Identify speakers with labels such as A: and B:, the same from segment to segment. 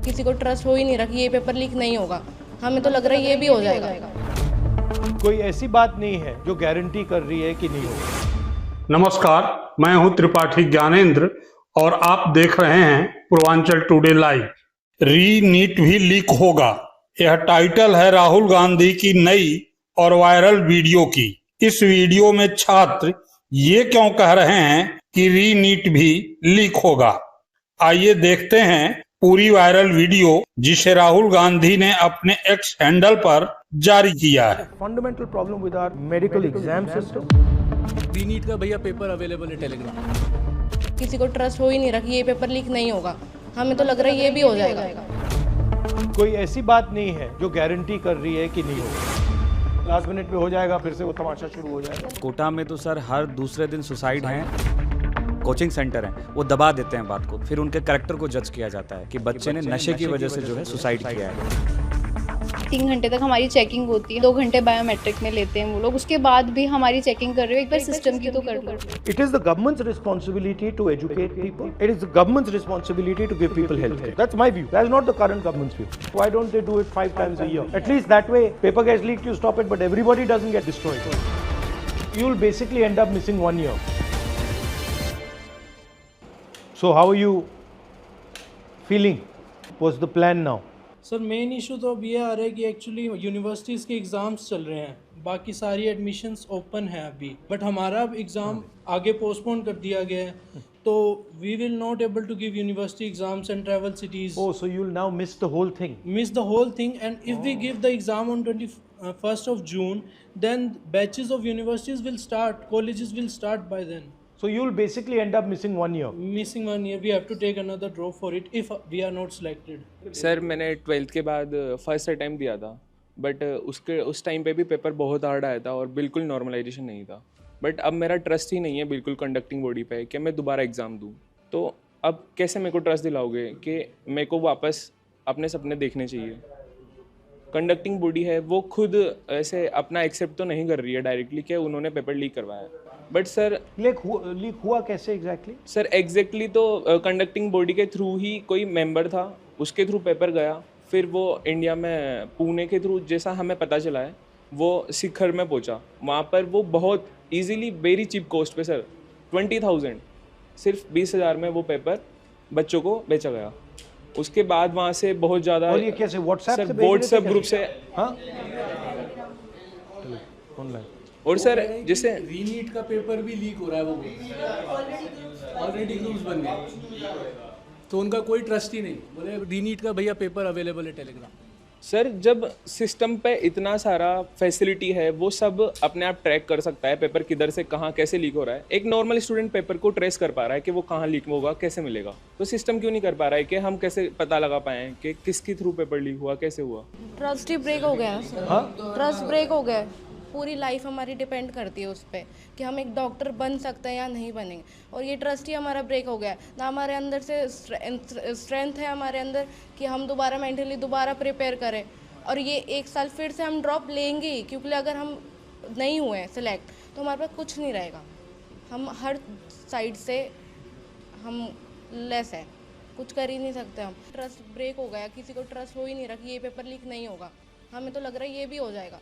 A: किसी को ट्रस्ट हो ही नहीं रहा कि ये पेपर लीक नहीं होगा। हमें तो लग रहा है ये भी हो जाएगा।
B: कोई ऐसी बात नहीं है जो गारंटी कर रही है कि नहीं होगा।
C: नमस्कार, मैं हूं त्रिपाठी ज्ञानेंद्र और आप देख रहे हैं पूर्वांचल टुडे लाइव। री नीट भी लीक होगा, यह टाइटल है राहुल गांधी की नई और वायरल वीडियो की। इस वीडियो में छात्र ये क्यों कह रहे हैं कि री नीट भी लीक होगा, आइए देखते हैं पूरी वायरल वीडियो जिसे राहुल गांधी ने अपने एक्स हैंडल पर जारी किया है।
B: Fundamental problem with our medical exam system.
D: Re NEET का भैया पेपर अवेलेबल है टेलीग्राम।
A: किसी को ट्रस्ट हो ही नहीं रहा कि ये पेपर लीक नहीं होगा। हमें तो लग रहा है ये भी हो जाएगा।
B: कोई ऐसी बात नहीं है जो गारंटी कर रही है कि नहीं होगा। लास्ट मिनट पे हो जाएगा, फिर से वो तमाशा शुरू हो जाएगा।
E: कोटा में तो सर हर दूसरे दिन सुसाइड हैं, कोचिंग सेंटर हैं, वो दबा देते हैं बात को, फिर उनके कैरेक्टर को जज किया जाता है कि बच्चे ने नशे की वजह से जो है सुसाइड किया है।
F: 3 घंटे तक हमारी चेकिंग होती है, 2 घंटे बायोमेट्रिक में लेते हैं वो लोग, उसके बाद भी हमारी चेकिंग कर रहे हो। एक बार सिस्टम की तो कर लो।
B: It is the government's responsibility to educate people. It is the government's responsibility to give people health care. That's my view. That's not the current government's view. Why don't they do it 5 times a year? At least that way, paper gets leaked, you stop it, but everybody doesn't get destroyed. You'll basically end up missing 1 year. So how are you feeling? What's the plan now?
D: Sir main issue तो अब ये आ रहा है कि actually universities के exams चल रहे हैं, बाकी सारी एडमिशन्स ओपन है अभी, बट हमारा अब एग्ज़ाम आगे पोस्टपोन कर दिया गया है, तो we will not able to give university exams and travel cities.
B: Oh, so you'll now miss the whole thing.
D: Miss the whole thing, and if we give the exam on 21st of June, then batches of universities will start, colleges will start by then.
B: So you'll basically end up missing 1 year.
D: Missing 1 year, we have to take another draw for it if we are not selected.
G: Sir मैंने 12th के बाद first attempt दिया था, but उस time पे भी paper बहुत hard आया था और बिल्कुल नॉर्मलाइजेशन नहीं था। बट अब मेरा ट्रस्ट ही नहीं है बिल्कुल कंडक्टिंग बॉडी पे कि मैं दोबारा एग्ज़ाम दूँ। तो अब कैसे मेरे को ट्रस्ट दिलाओगे कि मेरे को वापस अपने सपने देखने चाहिए? कंडक्टिंग बॉडी है वो खुद ऐसे अपना एक्सेप्ट तो नहीं कर रही है डायरेक्टली कि उन्होंने पेपर लीक करवाया। बट सर
B: लीक हुआ कैसे एग्जैक्टली?
G: सर एग्जैक्टली तो कंडक्टिंग बॉडी के थ्रू ही कोई मेंबर था, उसके थ्रू पेपर गया, फिर वो इंडिया में पुणे के थ्रू जैसा हमें पता चला है वो शिखर में पहुंचा। वहाँ पर वो बहुत इजीली वेरी चीप कॉस्ट पे सर 20,000 सिर्फ 20,000 में वो पेपर बच्चों को बेचा गया। उसके बाद वहाँ से बहुत ज़्यादा
B: और ये कैसे व्हाट्सएप से
G: व्हाट्सएप ग्रुप से
B: हाँ ऑनलाइन।
G: और सर जैसे
D: री नीट का पेपर भी लीक हो रहा है, वो ऑलरेडी न्यूज़ बन गया, तो उनका कोई ट्रस्ट ही नहीं। बोले री नीट का भैया पेपर अवेलेबल है टेलीग्राम।
G: सर जब सिस्टम पे इतना सारा फैसिलिटी है, वो सब अपने आप ट्रैक कर सकता है पेपर किधर से कहाँ कैसे लीक हो रहा है। एक नॉर्मल स्टूडेंट पेपर को ट्रेस कर पा रहा है कि वो कहाँ लीक होगा, कैसे मिलेगा, तो सिस्टम क्यों नहीं कर पा रहा है कि हम कैसे पता लगा पाएँ कि किसके थ्रू पेपर लीक हुआ, कैसे हुआ?
A: ट्रस्ट ही ब्रेक हो गया सर। ट्रस्ट ब्रेक हो गया। पूरी लाइफ हमारी डिपेंड करती है उस पर कि हम एक डॉक्टर बन सकते हैं या नहीं बनेंगे, और ये ट्रस्ट ही हमारा ब्रेक हो गया। ना हमारे अंदर से स्ट्रेंथ है हमारे अंदर कि हम दोबारा मेंटली दोबारा प्रिपेयर करें, और ये 1 साल फिर से हम ड्रॉप लेंगे ही, क्योंकि अगर हम नहीं हुए सेलेक्ट तो हमारे पास कुछ नहीं रहेगा। हम हर साइड से हम लेस है, कुछ कर ही नहीं सकते। हम ट्रस्ट ब्रेक हो गया, किसी को ट्रस्ट हो ही नहीं रहा कि ये पेपर लीक नहीं होगा। हमें तो लग रहा है ये भी हो जाएगा।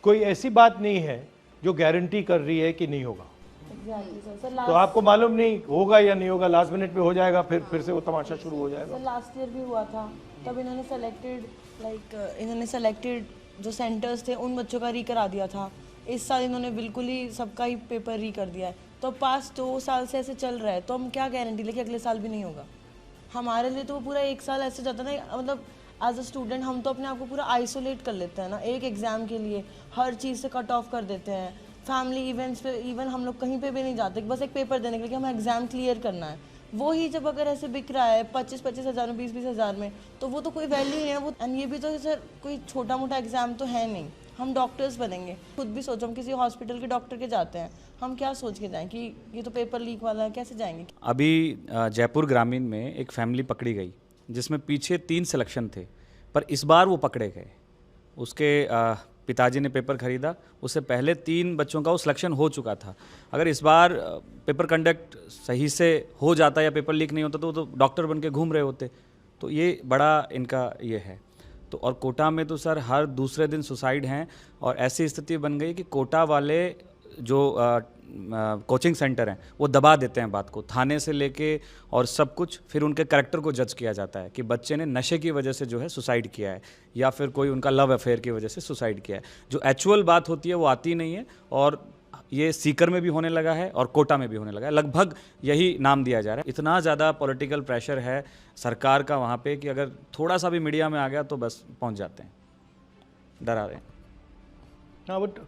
B: कोई ऐसी बात नहीं है जो गारंटी कर रही है कि नहीं होगा। तो आपको मालूम नहीं होगा या नहीं होगा, लास्ट मिनट पे हो जाएगा, फिर से वो तमाशा शुरू हो जाएगा।
H: लास्ट ईयर भी हुआ था, तब इन्होंने सेलेक्टेड जो सेंटर्स थे उन बच्चों का री करा दिया था। इस साल इन्होंने बिल्कुल ही सबका ही पेपर री कर दिया है। तो पास 2 साल से ऐसे चल रहा है, तो हम क्या गारंटी लेके अगले साल भी नहीं होगा? हमारे लिए तो वो पूरा 1 साल ऐसे जाता ना, मतलब एज अ स्टूडेंट हम तो अपने आप को पूरा आइसोलेट कर लेते हैं ना, एक एग्ज़ाम के लिए हर चीज़ से कट ऑफ कर देते हैं। फैमिली इवेंट्स पे इवन हम लोग कहीं पे भी नहीं जाते, बस एक पेपर देने के लिए कि हमें एग्ज़ाम क्लियर करना है। वो ही जब अगर ऐसे बिक रहा है 25-25 हज़ार में, 20-20 हज़ार में, तो वो तो कोई वैल्यू नहीं है वो। एंड ये भी तो सर कोई छोटा मोटा एग्ज़ाम तो है नहीं, हम डॉक्टर्स बनेंगे। खुद भी सोचो, हम किसी हॉस्पिटल के डॉक्टर के जाते हैं, हम क्या सोच के जाएँ कि ये तो पेपर लीक वाला है, कैसे जाएंगे?
E: अभी जयपुर ग्रामीण में एक फैमिली पकड़ी गई जिसमें पीछे 3 सिलेक्शन थे, पर इस बार वो पकड़े गए। उसके पिताजी ने पेपर खरीदा, उससे पहले 3 बच्चों का वो सिलेक्शन हो चुका था। अगर इस बार पेपर कंडक्ट सही से हो जाता या पेपर लीक नहीं होता तो वो तो डॉक्टर बन के घूम रहे होते। तो ये बड़ा इनका ये है। तो और कोटा में तो सर हर दूसरे दिन सुसाइड हैं, और ऐसी स्थिति बन गई कि कोटा वाले जो कोचिंग सेंटर हैं वो दबा देते हैं बात को, थाने से लेके और सब कुछ, फिर उनके कैरेक्टर को जज किया जाता है कि बच्चे ने नशे की वजह से जो है सुसाइड किया है, या फिर कोई उनका लव अफेयर की वजह से सुसाइड किया है। जो एक्चुअल बात होती है वो आती नहीं है, और ये सीकर में भी होने लगा है और कोटा में भी होने लगा है, लगभग यही नाम दिया जा रहा है। इतना ज़्यादा पॉलिटिकल प्रेशर है सरकार का वहाँ पे कि अगर थोड़ा सा भी मीडिया में आ गया तो बस पहुँच जाते हैं, डरा रहे हैं।
B: हाँ, बट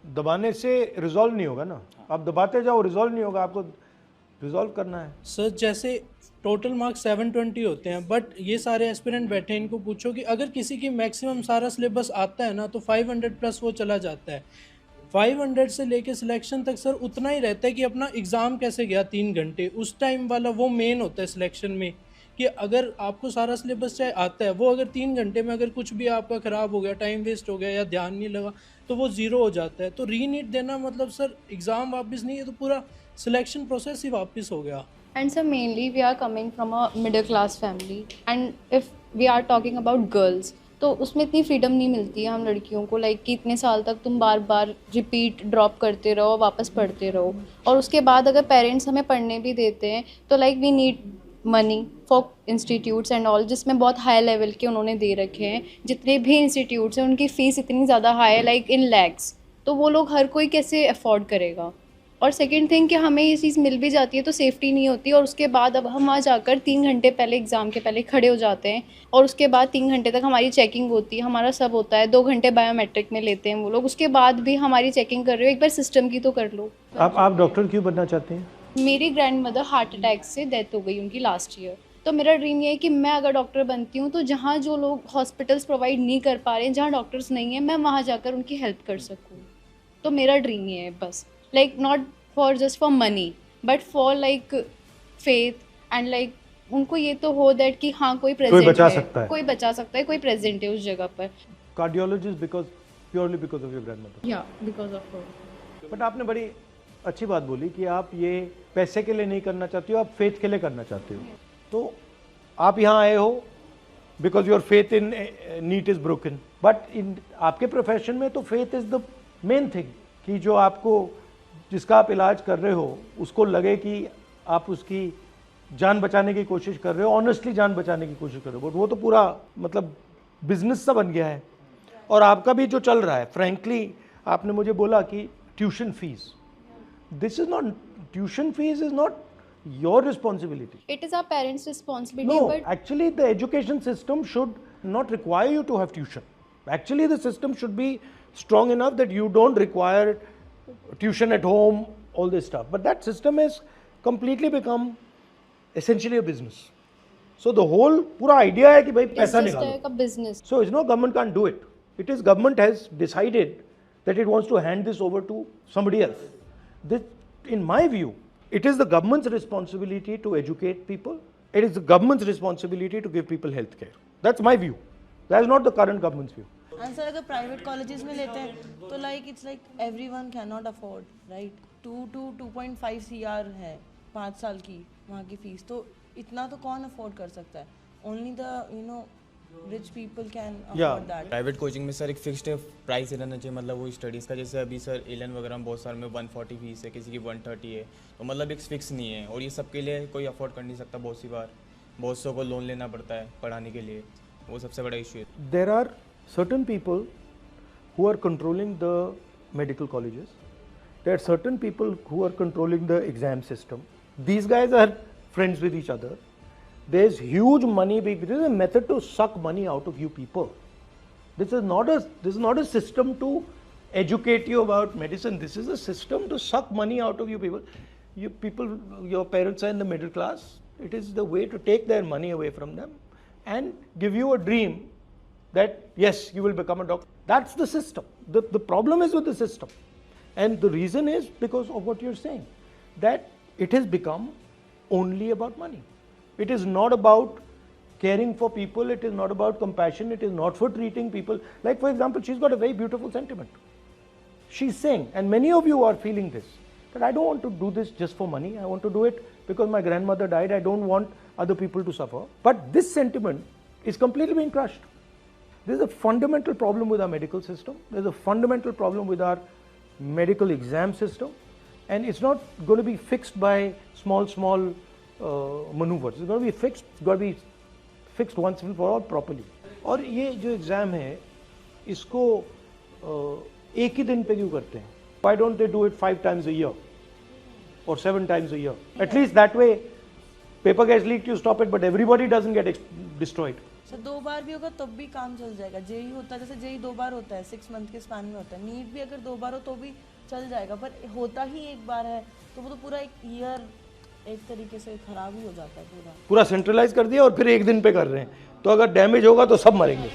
B: दबाने से रिजॉल्व नहीं होगा ना, आप दबाते जाओ रिजॉल्व नहीं होगा, आपको रिजॉल्व करना है।
D: सर जैसे टोटल मार्क्स 720 होते हैं, बट ये सारे एस्पिरेंट बैठे हैं, इनको पूछो कि अगर किसी की मैक्सिमम सारा सिलेबस आता है ना तो 500 प्लस वो चला जाता है। 500 से लेके सिलेक्शन तक सर उतना ही रहता है कि अपना एग्ज़ाम कैसे गया 3 घंटे, उस टाइम वाला वो मेन होता है सिलेक्शन में, कि अगर आपको सारा सिलेबस चाहे आता है, वो अगर 3 घंटे में अगर कुछ भी आपका ख़राब हो गया, टाइम वेस्ट हो गया या ध्यान नहीं लगा, तो वो ज़ीरो हो जाता है। तो रीनीट देना मतलब सर एग्ज़ाम वापस नहीं है, तो पूरा सिलेक्शन प्रोसेस ही वापस हो गया।
F: And so mainly we are coming from a middle class family, and if we are talking about girls, तो उसमें इतनी फ्रीडम नहीं मिलती है हम लड़कियों को, लाइक कि इतने साल तक तुम बार बार रिपीट ड्रॉप करते रहो, वापस पढ़ते रहो, और उसके बाद अगर पेरेंट्स हमें पढ़ने भी देते हैं तो like we need money for institutes and all, जिसमें बहुत हाई लेवल के उन्होंने दे रखे हैं। जितने भी इंस्टीट्यूट्स हैं उनकी फ़ीस इतनी ज़्यादा हाई है, लाइक इन लैक्स, तो वो लोग हर कोई कैसे अफोर्ड करेगा। और सेकंड थिंग कि हमें ये चीज़ मिल भी जाती है तो सेफ्टी नहीं होती, और उसके बाद अब हम वहाँ जाकर 3 घंटे पहले एग्ज़ाम के पहले खड़े हो जाते हैं, और उसके बाद 3 घंटे तक हमारी चेकिंग होती है, हमारा सब होता है, 2 घंटे बायोमेट्रिक में लेते हैं वो लोग, उसके बाद भी हमारी चेकिंग कर रहे हो, एक बार सिस्टम की तो कर लो।
B: आप डॉक्टर क्यों बनना चाहते हैं?
F: मेरी ग्रैंड मदर हार्ट अटैक से डेथ हो गई उनकी लास्ट ईयर, तो मेरा ड्रीम ये है कि मैं अगर डॉक्टर बनती हूँ तो जहाँ जो लोग हॉस्पिटल्स प्रोवाइड नहीं कर पा रहे हैं, जहाँ डॉक्टर्स नहीं हैं, मैं वहाँ जाकर उनकी हेल्प कर सकूँ। तो मेरा ड्रीम ये है बस, like not for just for money but for like faith and like उनको ये तो हो दैट कि हाँ कोई प्रेजेंट
B: बचा
F: है,
B: सकता है।
F: कोई बचा सकता है, कोई प्रेजेंट है उस जगह पर।
B: Cardiologist because purely because of your grandmother.
F: या बिकॉज ऑफ हर।
B: बट आपने बड़ी अच्छी बात बोली कि आप ये पैसे के लिए नहीं करना चाहती हो, आप फेथ के लिए करना चाहते हो। तो आप यहाँ आए हो because your faith in NEET is broken, but in आपके प्रोफेशन में तो faith is the main thing, कि जो आपको जिसका आप इलाज कर रहे हो उसको लगे कि आप उसकी जान बचाने की कोशिश कर रहे हो, ऑनेस्टली जान बचाने की कोशिश कर रहे हो। बट वो तो पूरा मतलब बिजनेस सा बन गया है। और आपका भी जो चल रहा है, फ्रैंकली आपने मुझे बोला कि tuition fees, this is not, tuition fees is not your responsibility.
F: It is our parents' responsibility.
B: No,
F: but
B: actually the education system should not require you to have tuition. Actually the system should be strong enough that you don't require tuition at home, all this stuff. But that system has completely become essentially a business. So the whole pura idea है कि भाई
F: it's
B: पैसा
F: just
B: निकालो.
F: like a business.
B: So it's no, government can't do it. It is government has decided that it wants to hand this over to somebody else. This, in my view, it is the government's responsibility to educate people. It is the government's responsibility to give people health care. That's my view. That is not the current government's view.
H: And sir, अगर private colleges में लेते हैं तो like it's like everyone can not afford, right. 2.5 CR है 5 साल की वहाँ की फीस, तो इतना तो कौन अफोर्ड कर सकता है? Only the rich people can afford that.
I: Private coaching में सर एक फिक्स्ड प्राइस रहना चाहिए, मतलब वो स्टडीज़ का। जैसे अभी सर एलन वगैरह में बहुत सारे में 140 फीस है, किसी की 130 है, तो मतलब एक फिक्स नहीं है, और ये सबके लिए कोई अफोर्ड कर नहीं सकता। बहुत सी बार बहुत सौ को लोन लेना पड़ता है पढ़ाने के लिए, वो सबसे बड़ा इशू है।
B: There are certain people who are controlling the medical colleges. There are certain people who are controlling the exam system. These guys are friends with each other. There's huge money. This is a method to suck money out of you people. This is not a system to educate you about medicine. This is a system to suck money out of you people. You people, your parents are in the middle class. It is the way to take their money away from them and give you a dream that yes, you will become a doctor. That's the system. The problem is with the system, and the reason is because of what you're saying, that it has become only about money. It is not about caring for people. It is not about compassion. It is not for treating people. Like for example, she's got a very beautiful sentiment. She's saying, and many of you are feeling this, that I don't want to do this just for money. I want to do it because my grandmother died. I don't want other people to suffer. But this sentiment is completely being crushed. There's a fundamental problem with our medical system. There's a fundamental problem with our medical exam system. And it's not going to be fixed by small maneuvers. It's going to be fixed. It's got to be fixed once and for all properly. और ये जो exam है इसको एक ही दिन पे क्यों करते हैं? Why don't they do it 5 times a year or 7 times a year? At least that way paper gets leaked, you stop it, but everybody doesn't get destroyed.
H: Sir 2 बार भी होगा तब भी काम चल जाएगा. जेई होता है, जैसे जेई 2 बार होता है, 6 मंथ के स्पैन में होता है. नीट भी अगर 2 बार हो तो भी चल जाएगा, पर होता ही एक बार है तो वो तो पूरा एक ईयर एक तरीके से खराब ही हो जाता है पूरा.
B: पूरा सेंट्रलाइज कर दिया और फिर एक दिन पे कर रहे हैं, तो अगर डैमेज होगा तो सब मरेंगे.